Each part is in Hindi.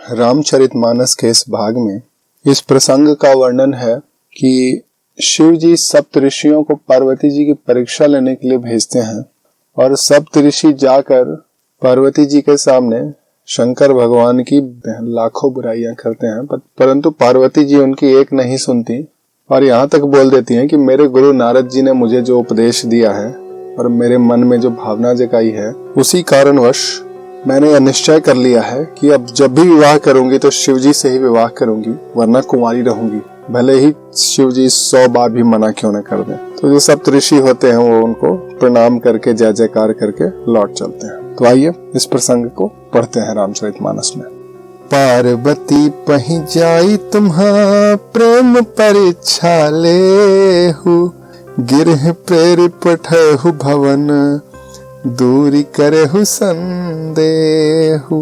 रामचरितमानस के इस भाग में इस प्रसंग का वर्णन है कि शिव जी सप्त ऋषियों को पार्वती जी की परीक्षा लेने के लिए भेजते हैं और सप्त ऋषि जाकर पार्वती जी के सामने शंकर भगवान की लाखों बुराइयां करते हैं, परंतु पार्वती जी उनकी एक नहीं सुनती और यहाँ तक बोल देती हैं कि मेरे गुरु नारद जी ने मुझे जो उपदेश दिया है और मेरे मन में जो भावना जगाई है, उसी कारणवश मैंने यह निश्चय कर लिया है कि अब जब भी विवाह करूंगी तो शिव जी से ही विवाह करूंगी, वरना कुंवारी रहूंगी, भले ही शिव जी 100 बार भी मना क्यों न कर दें। तो जो सप्त ऋषि होते हैं वो उनको प्रणाम करके जय जयकार करके लौट चलते हैं। तो आइए इस प्रसंग को पढ़ते हैं रामचरितमानस में। पार्वती पही जाई तुम्हा प्रेम परीक्षा लेहु, गिरह प्रेर पठहु भवन दूरी करहु संदेहु।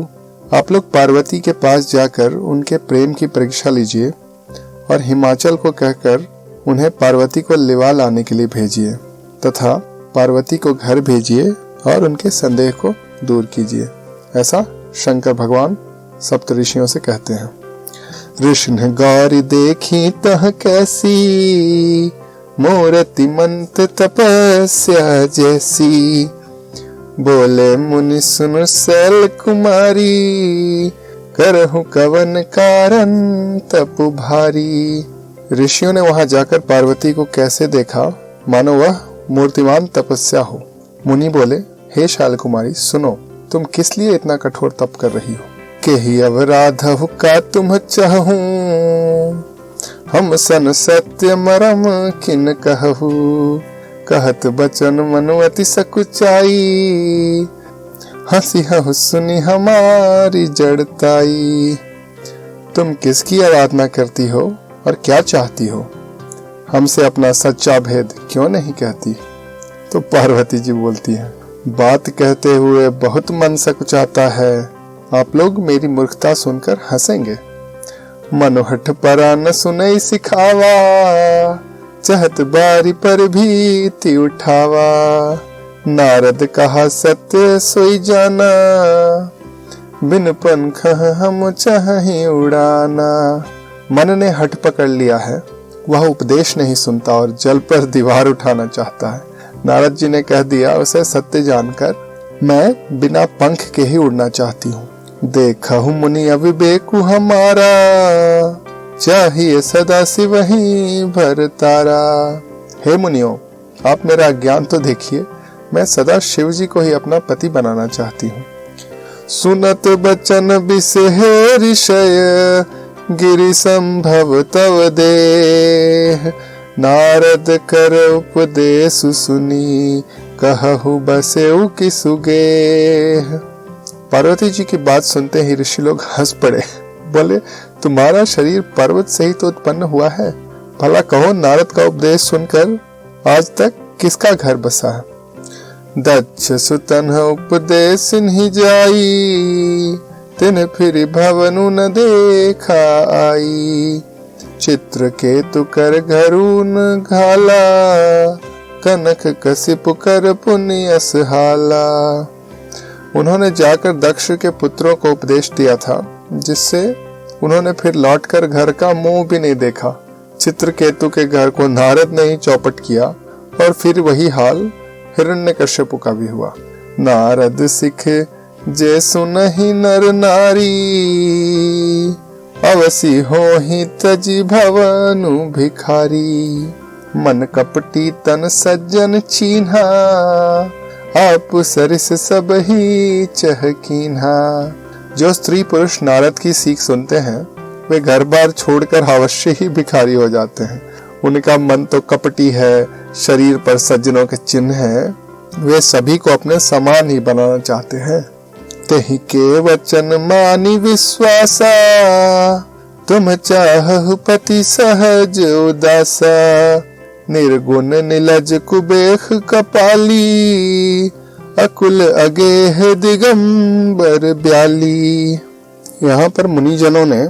आप लोग पार्वती के पास जाकर उनके प्रेम की परीक्षा लीजिए और हिमाचल को कहकर उन्हें पार्वती को लिवा लाने के लिए भेजिए तथा पार्वती को घर भेजिए और उनके संदेह को दूर कीजिए। ऐसा शंकर भगवान सप्त ऋषियों से कहते हैं। ऋषि गौरी देखी तह कैसी, मूर्ति मंत तपस्या जैसी, बोले मुनि सुन शैल कुमारी, करहु कवन कारण तप भारी। ऋषियों ने वहां जाकर पार्वती को कैसे देखा मानो वह मूर्तिमान तपस्या हो। मुनि बोले, हे शैल कुमारी सुनो, तुम किस लिए इतना कठोर तप कर रही हो? केहि अवराधहु का तुम चाहूं, हम सन सत्य मरम किन कहू, कहत बचन मन अति सकुचाई, हंसी हु सुनी हमारी जड़ताई। तुम किसकी आराधना करती हो और क्या चाहती हो? हमसे अपना सच्चा भेद क्यों नहीं कहती? तो पार्वती जी बोलती हैं, बात कहते हुए बहुत मन सकुचाता है, आप लोग मेरी मूर्खता सुनकर हंसेंगे। मनोहठ परा न सुनई सिखावा, चहत बारी पर भीति उठावा, नारद कहा सत्य सोई जाना, बिन पंख हम चाहे उड़ाना। मन ने हठ पकड़ लिया है, वह उपदेश नहीं सुनता और जल पर दीवार उठाना चाहता है। नारद जी ने कह दिया उसे सत्य जानकर, मैं बिना पंख के ही उड़ना चाहती हूँ। देखहु मुनि अविवेकु हमारा, चाहिए सदा शिव ही भर तारा। हे मुनियों, आप मेरा ज्ञान तो देखिए, मैं सदा शिव जी को ही अपना पति बनाना चाहती हूँ। सुनत बचन बिसेह ऋषय, गिरि संभव तव देह, नारद कर उपदेश सुनी, कहहु बसेउ कि सुगेह। पार्वती जी की बात सुनते ही ऋषि लोग हंस पड़े, बोले, तुम्हारा शरीर पर्वत से ही तो उत्पन्न हुआ है, भला कहो नारद का उपदेश सुनकर आज तक किसका घर बसा है? दक्ष सुतन उपदेश नहीं जाई, तिन फिर भवनु न देखा आई, चित्र केतु कर घरून घाला, कनक कसिप कर पुण्य असहाला। उन्होंने जाकर दक्ष के पुत्रों को उपदेश दिया था, जिससे उन्होंने फिर लौटकर घर का मुंह भी नहीं देखा। चित्रकेतु के घर को नारद ने ही चौपट किया और फिर वही हाल हिरण्यकश्यप का भी हुआ। नारद सिखे जे सुनहि नर नारी, अवसी होहि तजी भवनु भिखारी, मन कपटी तन सज्जन चीन्हा, आप सरिस सब ही चहकीन्हा। जो स्त्री पुरुष नारद की सीख सुनते हैं वे घर बार छोड़कर अवश्य ही भिखारी हो जाते हैं। उनका मन तो कपटी है, शरीर पर सज्जनों के चिन्ह हैं, वे सभी को अपने समान ही बनाना चाहते हैं। तेहि के वचन मानी विश्वासा, तुम चाहु पति सहज उदासा, निर्गुण निलज कुबेख कपाली, अकुल अगेह दिगंबर ब्याली। यहाँ पर मुनिजनों ने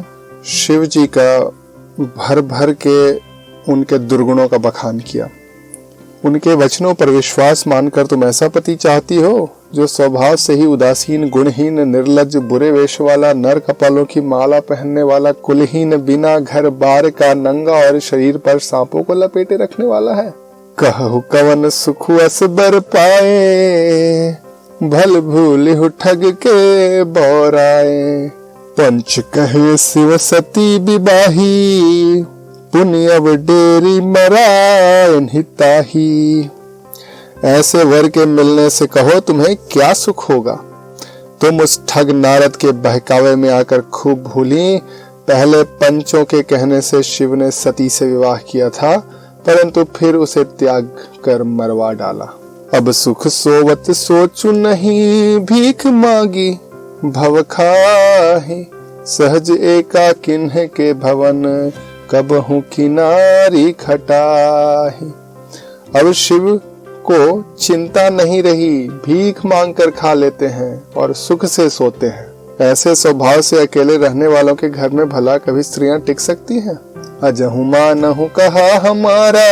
शिव जी का भर भर के उनके दुर्गुणों का बखान किया। उनके वचनों पर विश्वास मानकर तुम ऐसा पति चाहती हो जो स्वभाव से ही उदासीन, गुणहीन, निर्लज्ज, बुरे वेश वाला, नर कपालों की माला पहनने वाला, कुलहीन, बिना घर बार का, नंगा और शरीर पर सांपों को लपेटे रखने वाला है। कहु कवन सुख अस बर पाए, भल भूलिहु ठग के बौराए। पंच कहे शिव सती विवाही, पुण्य अब डेरी मरायन हिताही। ऐसे वर के मिलने से कहो तुम्हें क्या सुख होगा। तुम उस ठग नारद के बहकावे में आकर खूब भूली। पहले पंचों के कहने से शिव ने सती से विवाह किया था, परंतु फिर उसे त्याग कर मरवा डाला। अब सुख सोवत सोचू नहीं, भीख मांगी भव खाही। सहज एका किन्ह के भवन, कबहु किनारी खटाही। अब शिव को चिंता नहीं रही, भीख मांगकर खा लेते हैं और सुख से सोते हैं। ऐसे स्वभाव से अकेले रहने वालों के घर में भला कभी स्त्रियां टिक सकती हैं? अजहु मानहु कहा हमारा,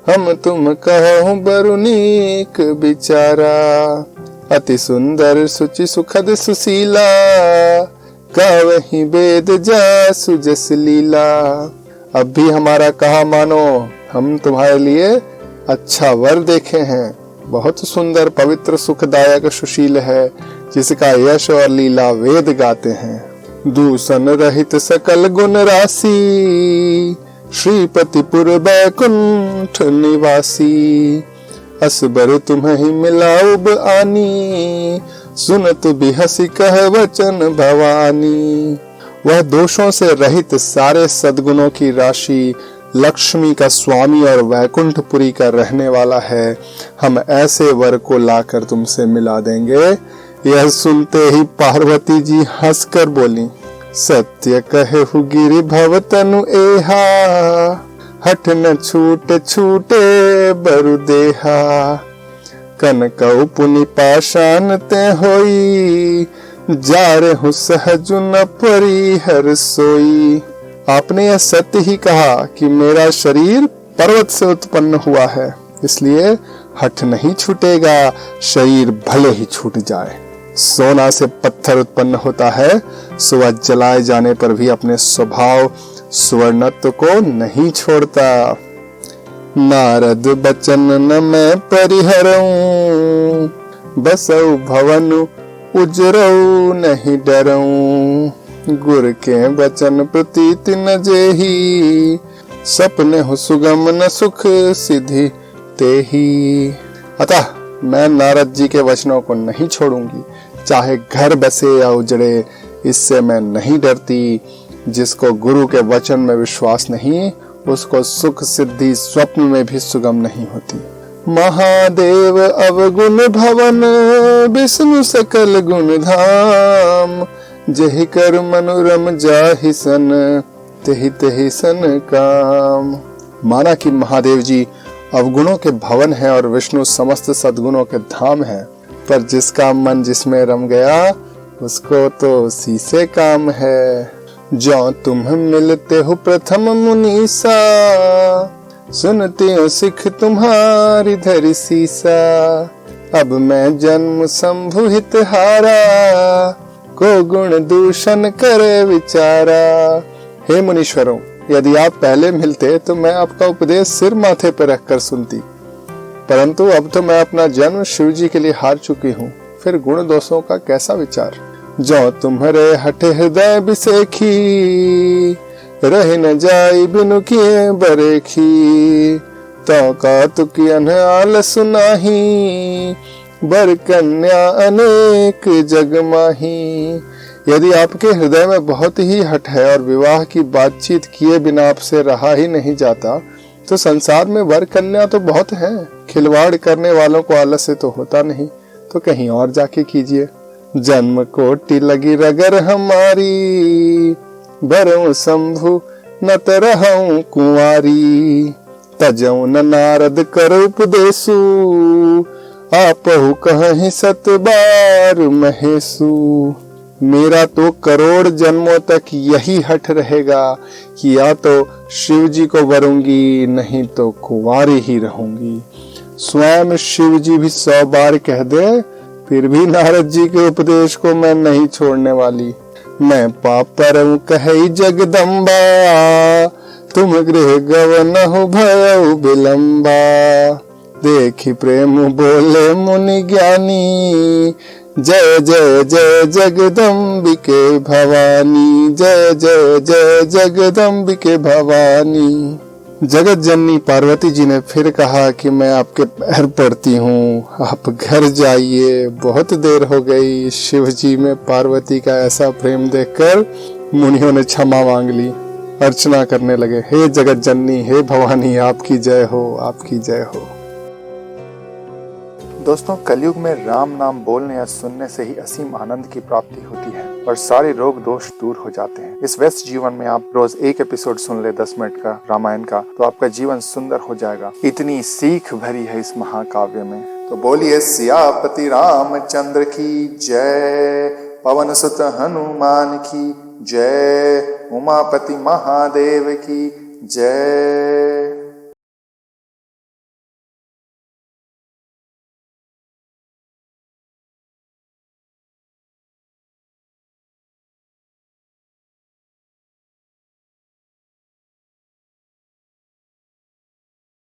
हम तुम कहूं बरुनीक बिचारा। अति सुंदर सुचि सुखद सुशीला, गावहि वेद जासु जस लीला। अब भी हमारा कहा मानो, हम तुम्हारे लिए अच्छा वर देखे हैं। बहुत सुंदर, पवित्र, सुखदायक, सुशील है, जिसका यश और लीला वेद गाते हैं। दूषण रहित सकल गुण राशि, श्रीपतिपुर बैकुंठ निवासी। असबर तुम्हें मिलाउब आनी, सुनत बिहसी कह वचन भवानी। वह दोषों से रहित, सारे सद्गुणों की राशि, लक्ष्मी का स्वामी और वैकुंठपुरी का रहने वाला है। हम ऐसे वर को लाकर तुमसे मिला देंगे। यह सुनते ही पार्वती जी हंसकर बोली, सत्य कहेहु गिरि भव तनु एहा, हठ न छूटे छूटे बरु देहा। कनकौ पुनि पाषाण ते होई, जारहु सहजु न परिहर सोई। आपने यह सत्य ही कहा कि मेरा शरीर पर्वत से उत्पन्न हुआ है, इसलिए हठ नहीं छूटेगा, शरीर भले ही छूट जाए। सोना से पत्थर उत्पन्न होता है, सो वह जलाए जाने पर भी अपने स्वभाव सुवर्णत्व को नहीं छोड़ता। नारद बचन न मैं परिहरऊं, बसऊ भवन उजरऊ नहीं डरऊं। गुर के वचन प्रतीत न जेही, सपने हो सुगम न सुख सिद्धि तेही। अतः मैं नारद जी के वचनों को नहीं छोड़ूंगी, चाहे घर बसे या उजड़े, इससे मैं नहीं डरती। जिसको गुरु के वचन में विश्वास नहीं, उसको सुख सिद्धि स्वप्न में भी सुगम नहीं होती। महादेव अवगुण भवन, विष्णु सकल गुण धाम। जहि कर मनोरम जाहि सन, तेहि तेहि सन काम। माना कि महादेव जी अवगुणों के भवन है और विष्णु समस्त सद्गुणों के धाम है, पर जिसका मन जिसमें रम गया, उसको तो उसी से काम है। जो तुम मिलते हो प्रथम मुनीसा, सुनते हो सिख तुम्हारी धरि सीसा। अब मैं जन्म शंभु हित हारा, को गुण दूषण करे विचारा। हे मुनीश्वरों, यदि आप पहले मिलते तो मैं आपका उपदेश सिर माथे पर रखकर सुनती, परंतु अब तो मैं अपना जन्म शिव जी के लिए हार चुकी हूँ, फिर गुण दोषों का कैसा विचार। जो तुम्हारे हठे हृदय बिसेखी, रह न जाई बिनु किए बरेखी। तो का तुकियन आल सुनाही, बर कन्या अनेक जग माही। यदि आपके हृदय में बहुत ही हठ है और विवाह की बातचीत किए बिना आपसे रहा ही नहीं जाता, तो संसार में वर कन्या तो बहुत हैं। खिलवाड़ करने वालों को आलस्य तो होता नहीं, तो कहीं और जाके कीजिए। जन्म कोटि लगी रगर हमारी, बरऊं शंभु न तरहूं कुंवारी। तजऊ न नारद कर उपदेशु, आपहु कहीं सत बार महेशु। मेरा तो करोड़ जन्मों तक यही हठ रहेगा कि या तो शिव जी को वरूंगी, नहीं तो कुंवारी ही रहूंगी। स्वयं शिव जी भी 100 बार कह दे, फिर भी नारद जी के उपदेश को मैं नहीं छोड़ने वाली। मैं पापरऊ कहे जगदम्बा, तुम गृह गवनहु भयउ विलंबा। देखी प्रेम बोले मुनि ज्ञानी, जय जय जय जगदम्बिके भवानी, जय जय जय जगदम्बिके भवानी। जगत जननी पार्वती जी ने फिर कहा कि मैं आपके पैर पड़ती हूँ, आप घर जाइए, बहुत देर हो गई। शिव जी में पार्वती का ऐसा प्रेम देखकर मुनियों ने क्षमा मांग ली, अर्चना करने लगे। हे जगत जननी, हे भवानी, आपकी जय हो, आपकी जय हो। दोस्तों, कलयुग में राम नाम बोलने या सुनने से ही असीम आनंद की प्राप्ति होती है और सारे रोग दोष दूर हो जाते हैं। इस व्यस्त जीवन में आप रोज एक एपिसोड सुन ले 10 मिनट का रामायण का, तो आपका जीवन सुंदर हो जाएगा। इतनी सीख भरी है इस महाकाव्य में। तो बोलिए सियापति रामचंद्र की जय, पवन सुत हनुमान की जय, उमापति महादेव की जय।